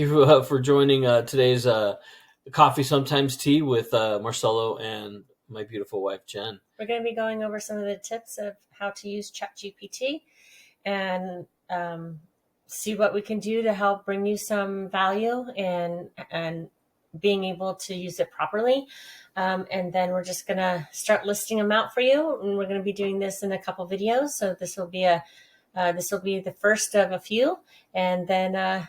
you for joining today's Coffee Sometimes Tea with Marcelo and my beautiful wife, Jen. We're going to be going over some of the tips of how to use ChatGPT and see what we can do to help bring you some value and being able to use it properly. And then we're just going to start listing them out for you. And we're going to be doing this in a couple videos. So this will be the first of a few. And then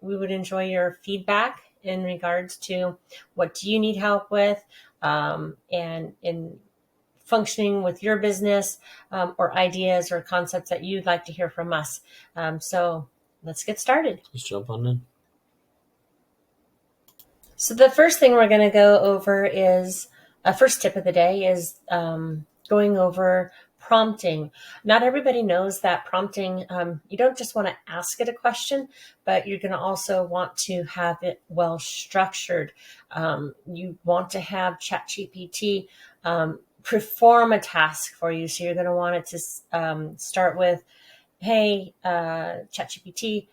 we would enjoy your feedback in regards to what do you need help with, and in functioning with your business, or ideas or concepts that you'd like to hear from us. So let's get started. Let's jump on in. So the first thing we're going to go over is first tip of the day is going over prompting. Not everybody knows that prompting, you don't just want to ask it a question, but you're going to also want to have it well structured. You want to have ChatGPT perform a task for you. So you're going to want it to start with, hey, ChatGPT,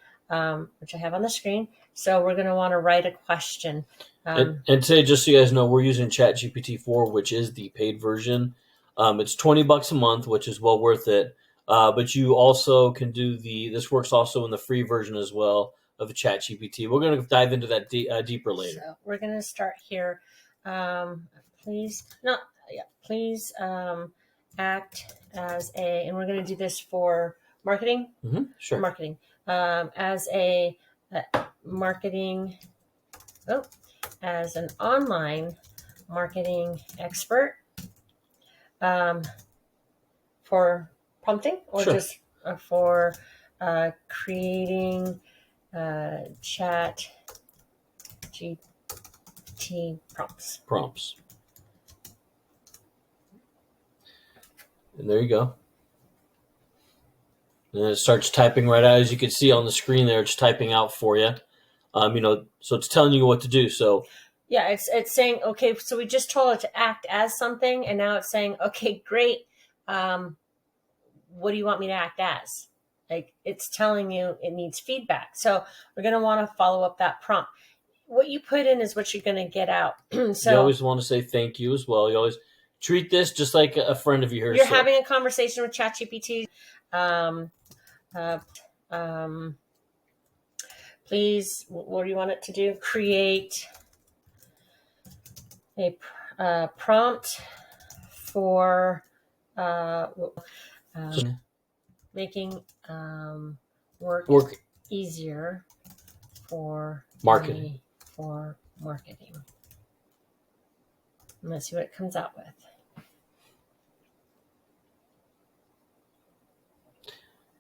which I have on the screen. So we're going to want to write a question. And today, just so you guys know, we're using ChatGPT 4, which is the paid version. It's $20 a month, which is well worth it. But you also can do this works also in the free version as well of the ChatGPT. We're going to dive into that deeper later. So we're going to start here. Please act as and we're going to do this for marketing. Mm-hmm, sure. Marketing. As a marketing, as an online marketing expert, for prompting, or sure. just for creating chat GPT prompts. And there you go. And it starts typing right out. As you can see on the screen there, it's typing out for you. So it's telling you what to do. So yeah, it's saying, okay, so we just told it to act as something, and now it's saying, okay, great. What do you want me to act as? Like, it's telling you it needs feedback. So we're going to want to follow up that prompt. What you put in is what you're going to get out. So you always want to say thank you as well. You always treat this just like a friend of yours. You're having a conversation with ChatGPT. Please, what do you want it to do? Create a prompt for making work easier for marketing. Let's see what it comes out with.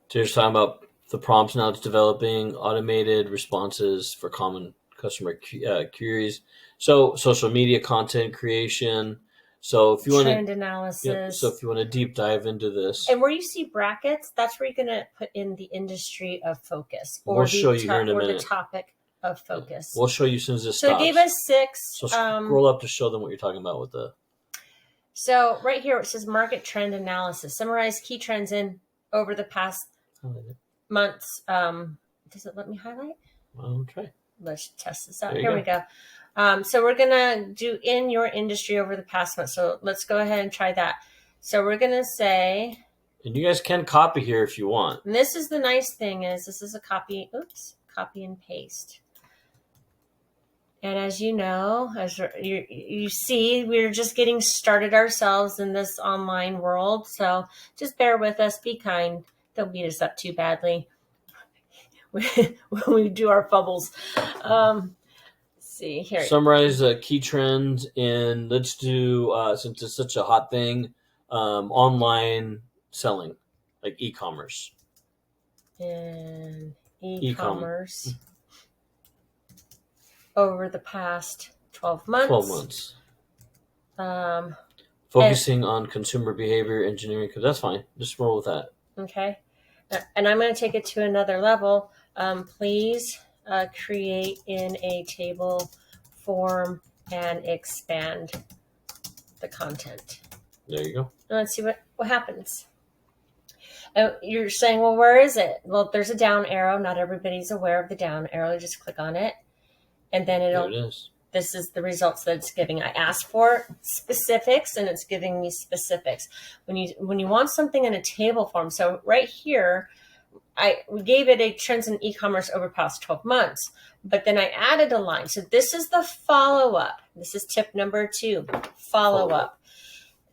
So you're talking about the prompts now. It's developing automated responses for common customer queries. So social media content creation. So if you want trend analysis. Yep, so if you want to deep dive into this, and where you see brackets, that's where you're going to put in the industry of focus, or we'll show you here in a minute. The topic of focus. We'll show you as soon as this stops. So it gave us 6. So scroll up to show them what you're talking about with the. So right here it says market trend analysis. Summarize key trends in over the past months. Does it let me highlight? Well, okay. Let's test this out. Here we go. So we're going to do in your industry over the past month. So let's go ahead and try that. So we're going to say. And you guys can copy here if you want. And this is the nice thing is this is a copy and paste. And as you know, as you see, we're just getting started ourselves in this online world. So just bear with us. Be kind. Don't beat us up too badly when we do our fumbles. See here. Summarize key trends in, let's do, since it's such a hot thing, online selling, like e-commerce. And e-commerce over the past 12 months. 12 months. Focusing on consumer behavior engineering. That's fine. Just roll with that. Okay. And I'm going to take it to another level. Please create in a table form and expand the content. There you go. And let's see what happens. You're saying, well, where is it? Well, there's a down arrow. Not everybody's aware of the down arrow. You just click on it, and then There it is. this is the results that it's giving. I asked for specifics, and it's giving me specifics. When you want something in a table form, so right here, we gave it a trends in e-commerce over past 12 months, but then I added a line. So this is the follow-up. This is tip number 2, follow-up.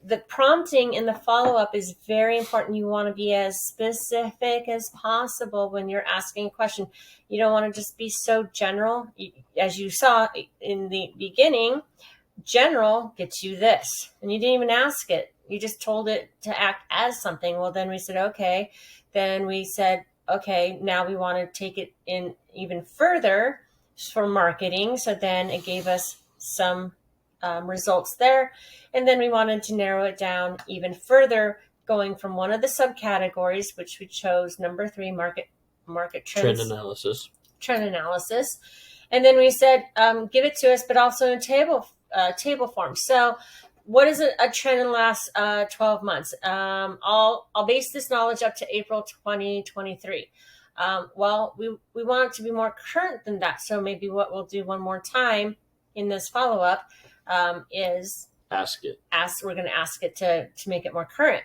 The prompting in the follow-up is very important. You want to be as specific as possible when you're asking a question. You don't want to just be so general. As you saw in the beginning, general gets you this. And you didn't even ask it. You just told it to act as something. Well, then we said, okay. Then we said, okay, now we want to take it in even further for marketing. So then it gave us some results there. And then we wanted to narrow it down even further, going from one of the subcategories, which we chose number 3, market trends. Trend analysis. And then we said, give it to us, but also in table form. So what is a trend in the last 12 months? I'll base this knowledge up to April 2023. Well, we want it to be more current than that. So maybe what we'll do one more time in this follow-up is we're going to ask it to make it more current.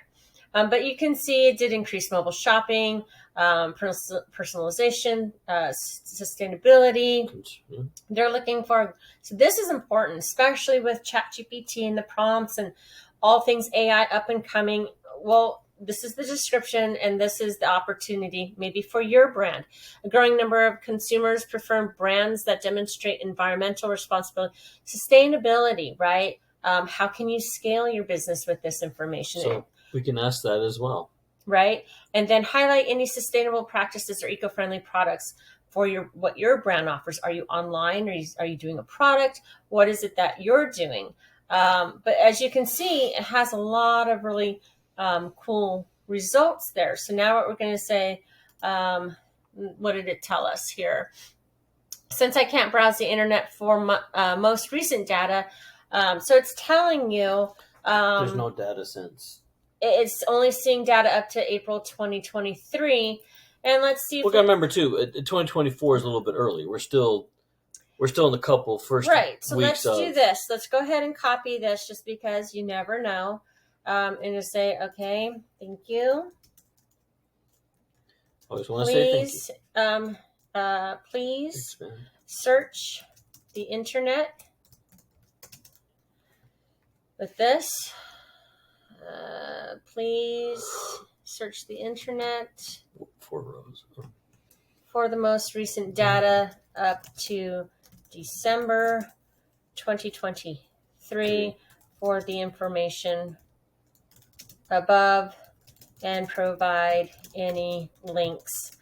But you can see it did increase mobile shopping, personalization, sustainability. They're looking for, so this is important, especially with ChatGPT and the prompts and all things AI up and coming. Well, this is the description, and this is the opportunity maybe for your brand. A growing number of consumers prefer brands that demonstrate environmental responsibility, sustainability, right? How can you scale your business with this information? So we can ask that as well. Right? And then highlight any sustainable practices or eco-friendly products for what your brand offers. Are you online? Are you doing a product? What is it that you're doing? But as you can see, it has a lot of really cool results there. So now what we're going to say, what did it tell us here? Since I can't browse the internet for most recent data, so it's telling you there's no data since. It's only seeing data up to April 2023. And let's see. We got to remember too, 2024 is a little bit early. We're still in the couple first right. So weeks let's do this. Let's go ahead and copy this, just because you never know. And just say, okay, thank you. Always want to say thank you. Please search the internet with this. Please search the internet 4 rows for the most recent data up to December 2023 for the information above, and provide any links.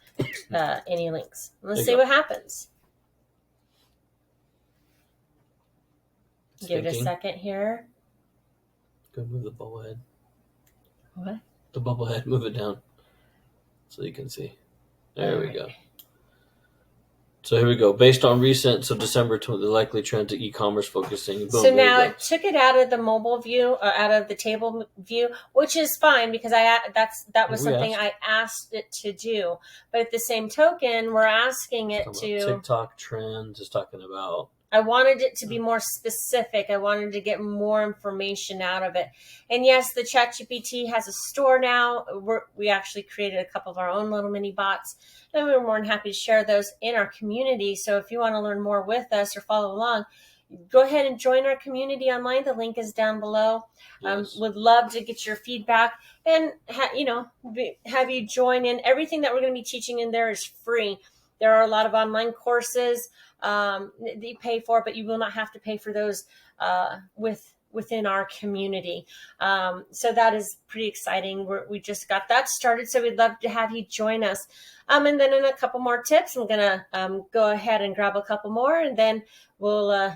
Let's see what happens. Give it a second here. Go move the bubble head. What? The bubble head, move it down so you can see. There we go. So here we go. Based on recent, so December, the likely trend to e-commerce focusing. Boom, so now it took it out of the mobile view, or out of the table view, which is fine, because that was something I asked it to do. But at the same token, we're asking it to TikTok trends, is talking about. I wanted it to be more specific. I wanted to get more information out of it. And yes, the ChatGPT has a store now. We actually created a couple of our own little mini bots, and we're more than happy to share those in our community. So if you want to learn more with us or follow along, go ahead and join our community online. The link is down below. Yes. Would love to get your feedback and have you join in. Everything that we're going to be teaching in there is free. There are a lot of online courses that you pay for, but you will not have to pay for those within our community. So that is pretty exciting. We just got that started, so we'd love to have you join us. And then in a couple more tips, I'm going to go ahead and grab a couple more, and then we'll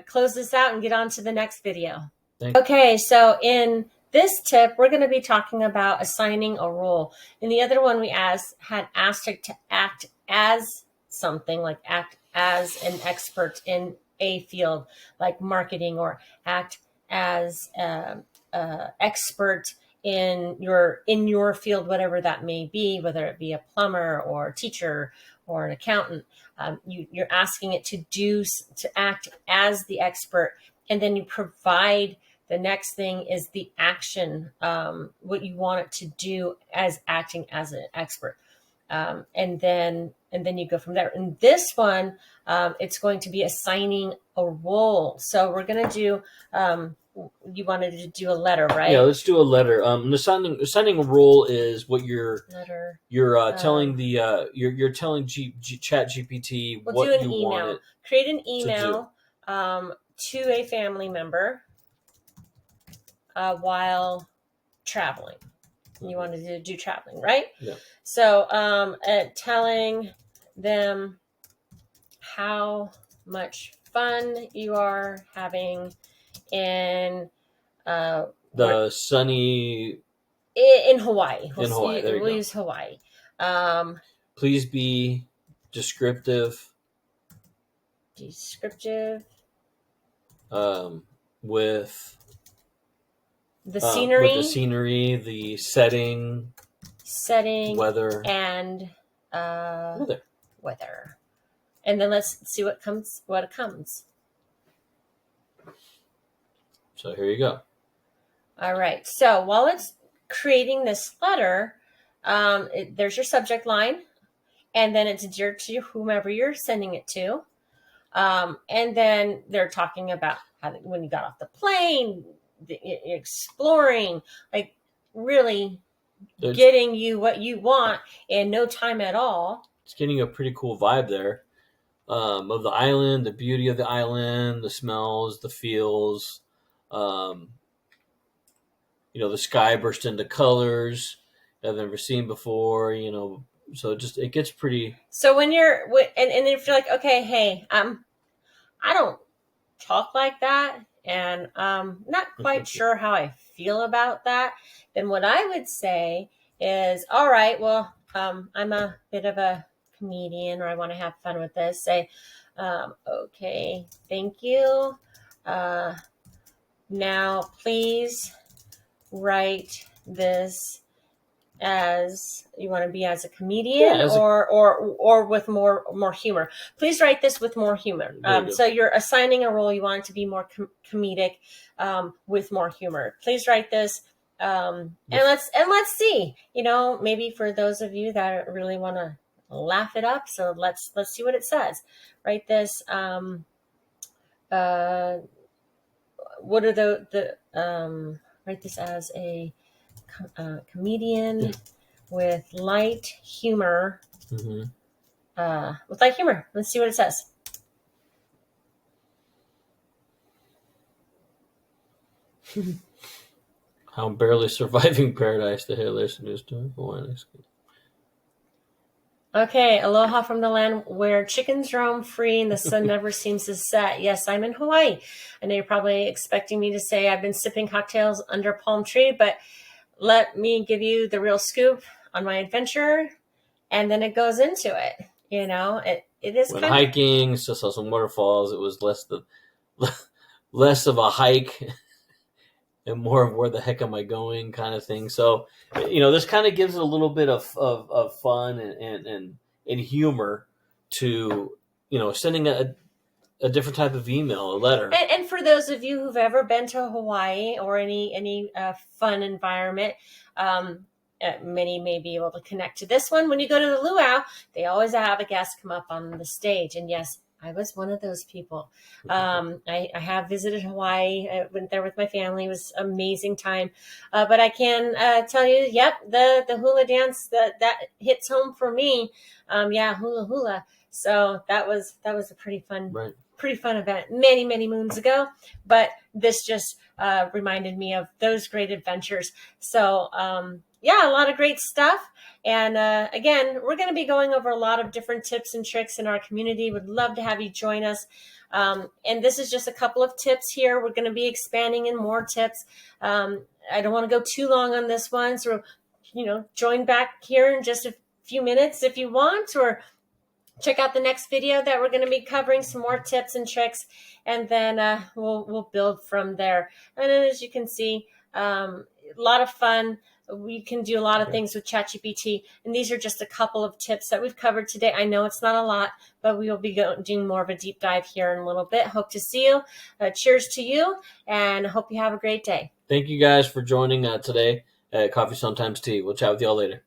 close this out and get on to the next video. Okay, so in this tip, we're going to be talking about assigning a role. In the other one, we had asked it to act as something, like act as an expert in a field like marketing, or act as expert in your field, whatever that may be, whether it be a plumber or a teacher or an accountant. You're asking it to act as the expert, and then you provide the next thing is the action, what you want it to do as acting as an expert. And then you go from there. And this one, it's going to be assigning a role. So we're going to do, you wanted to do a letter, right? Yeah, let's do a letter. Assigning a role is what you're telling the you're telling ChatGPT we'll what do an you email. want it. Create an email to a family member while traveling. You wanted to do traveling, right? Yeah. So telling them how much fun you are having in sunny in Hawaii. We'll use Hawaii. Please be descriptive. With the scenery, the setting, weather, and weather. And then let's see what comes. So here you go. All right. So while it's creating this letter, there's your subject line, and then it's geared to whomever you're sending it to. And then they're talking about when you got off the plane, exploring, like really getting you what you want in no time at all. It's getting a pretty cool vibe there. Of the island, the beauty of the island, the smells, the feels, the sky burst into colors I've never seen before, so it gets pretty. So when you're, and if you're like, okay, hey, I don't talk like that, and not quite sure how I feel about that, then what I would say is, all right, well, I'm a bit of a comedian, or I want to have fun with this. Say, okay, thank you. Now, please write this as you want to be as a comedian, or with more humor. Please write this with more humor. So you're assigning a role. You want it to be more comedic, with more humor. Please write this, and let's see. Maybe for those of you that really want to laugh it up, so let's see what it says. Write this. What are the write this as a comedian with light humor. With light humor. Let's see what it says. How I'm barely surviving paradise. The hilarious news story. Okay, aloha from the land where chickens roam free and the sun never seems to set. Yes, I'm in Hawaii. I know you're probably expecting me to say I've been sipping cocktails under a palm tree, but let me give you the real scoop on my adventure, and then it goes into it. It is when hiking, just saw some waterfalls. It was less of a hike and more of where the heck am I going kind of thing. So, this kind of gives a little bit of fun and humor to, sending a different type of email, a letter. And for those of you who've ever been to Hawaii or any fun environment, many may be able to connect to this one. When you go to the luau, they always have a guest come up on the stage. And yes, I was one of those people. I have visited Hawaii. I went there with my family. It was an amazing time. But I can tell you, yep, the hula dance that hits home for me. Hula hula. So that was a pretty fun. Right. Pretty fun event many, many moons ago, but this just reminded me of those great adventures. So, a lot of great stuff. And again, we're going to be going over a lot of different tips and tricks in our community. Would love to have you join us. And this is just a couple of tips here. We're going to be expanding in more tips. I don't want to go too long on this one. So, join back here in just a few minutes if you want, or check out the next video that we're going to be covering some more tips and tricks, and then we'll build from there. And then, as you can see, a lot of fun. We can do a lot of things with ChatGPT, and these are just a couple of tips that we've covered today. I know it's not a lot, but we will be doing more of a deep dive here in a little bit. Hope to see you. Cheers to you, and hope you have a great day. Thank you guys for joining today at Coffee Sometimes Tea. We'll chat with y'all later.